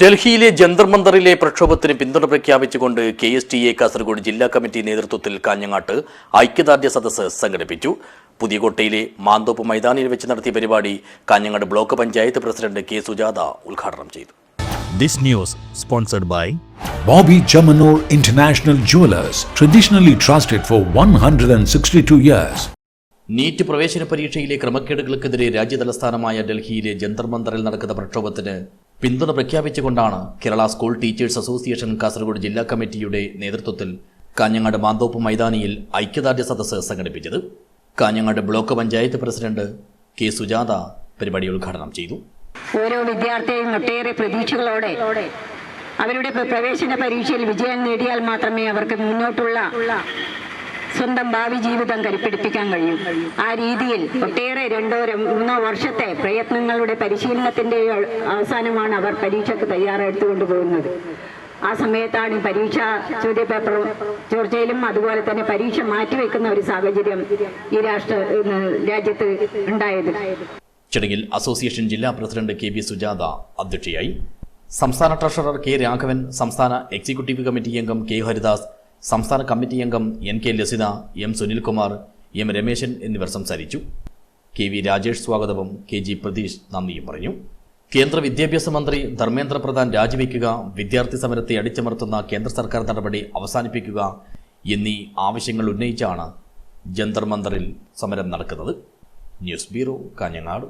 ഡൽഹിയിലെ ജന്തർ മന്ദറിലെ പ്രക്ഷോഭത്തിന് പിന്തുണ പ്രഖ്യാപിച്ചുകൊണ്ട് KSTA കാസർഗോഡ് ജില്ലാ കമ്മിറ്റി നേതൃത്വത്തിൽ കാഞ്ഞങ്ങാട്ട് ഐക്യദാർഢ്യ സദസ്സ് സംഘടിപ്പിച്ചു. പുതിയകോട്ടയിലെ മാന്തോപ്പ് മൈതാനിയിൽ വെച്ച് നടത്തിയ പരിപാടി Kanhangad block panchayat president K. Sujatha ഉദ്ഘാടനം ചെയ്തു. This news sponsored by Bobby Chamanur International Jewelers, traditionally trusted for 162 years. NEET പ്രവേശന പരീക്ഷയിലെ ക്രമക്കേടുകൾക്കെതിരെ രാജ്യതലസ്ഥാനമായ ഡൽഹിയിലെ ജന്തർ മന്ദറിൽ നടക്കുന്ന പ്രക്ഷോഭത്തിന് പിന്തുണ പ്രഖ്യാപിച്ചുകൊണ്ടാണ് Kerala school teachers association Kasaragod ജില്ലാ കമ്മിറ്റിയുടെ നേതൃത്വത്തിൽ കാഞ്ഞങ്ങാട് മാന്തോപ്പ് മൈതാനിയിൽ ഐക്യദാർഢ്യ സദസ്സ് സംഘടിപ്പിച്ചത്. Kanhangad block panchayat president K. Sujatha പരിപാടി ഉദ്ഘാടനം ചെയ്തു. ഓരോ വിദ്യാർത്ഥിയും ഒട്ടേറെ പ്രതീക്ഷകളോടെ അവരുടെ പ്രവേശന പരീക്ഷയിൽ വിജയം നേടിയാൽ മാത്രമേ അവർക്ക് മുന്നോട്ടുള്ള സ്വന്തം ഭാവി ജീവിതം കരുപ്പിടിപ്പിക്കാൻ കഴിയും. ആ രീതിയിൽ ഒട്ടേറെ 2-3 വർഷത്തെ പ്രയത്നങ്ങളുടെ പരിശീലനത്തിന്റെ അവസാനമാണ് അവർ പരീക്ഷയ്ക്ക് തയ്യാറെടുത്തുകൊണ്ട് പോകുന്നത്. ആ സമയത്താണ് പരീക്ഷാ ചോദ്യപേപ്പർ ചോർച്ചയിലും അതുപോലെ തന്നെ പരീക്ഷ മാറ്റിവെക്കുന്ന ഒരു സാഹചര്യം ഈ രാജ്യത്ത് ഉണ്ടായത്. ചടങ്ങിൽ അസോസിയേഷൻ ജില്ലാ പ്രസിഡന്റ് K. സുജാത അധ്യക്ഷയായി. സംസ്ഥാന ട്രഷറർ K. രാഘവൻ, സംസ്ഥാന എക്സിക്യൂട്ടീവ് കമ്മിറ്റി അംഗം K. ഹരിദാസ്, സംസ്ഥാന കമ്മിറ്റി അംഗം NK Lasitha, M. Sunilkumar, M. Rameshan എന്നിവർ സംസാരിച്ചു. KV രാജേഷ് സ്വാഗതവും KG പ്രതീഷ് നന്ദിയും പറഞ്ഞു. കേന്ദ്ര വിദ്യാഭ്യാസ മന്ത്രി ധർമ്മേന്ദ്ര പ്രധാൻ രാജിവെക്കുക, വിദ്യാർത്ഥി സമരത്തെ അടിച്ചമർത്തുന്ന കേന്ദ്ര സർക്കാർ നടപടി അവസാനിപ്പിക്കുക എന്നീ ആവശ്യങ്ങൾ ഉന്നയിച്ചാണ് ജന്തർ മന്ദറിൽ സമരം നടക്കുന്നത്. News bureau, Kanhangad.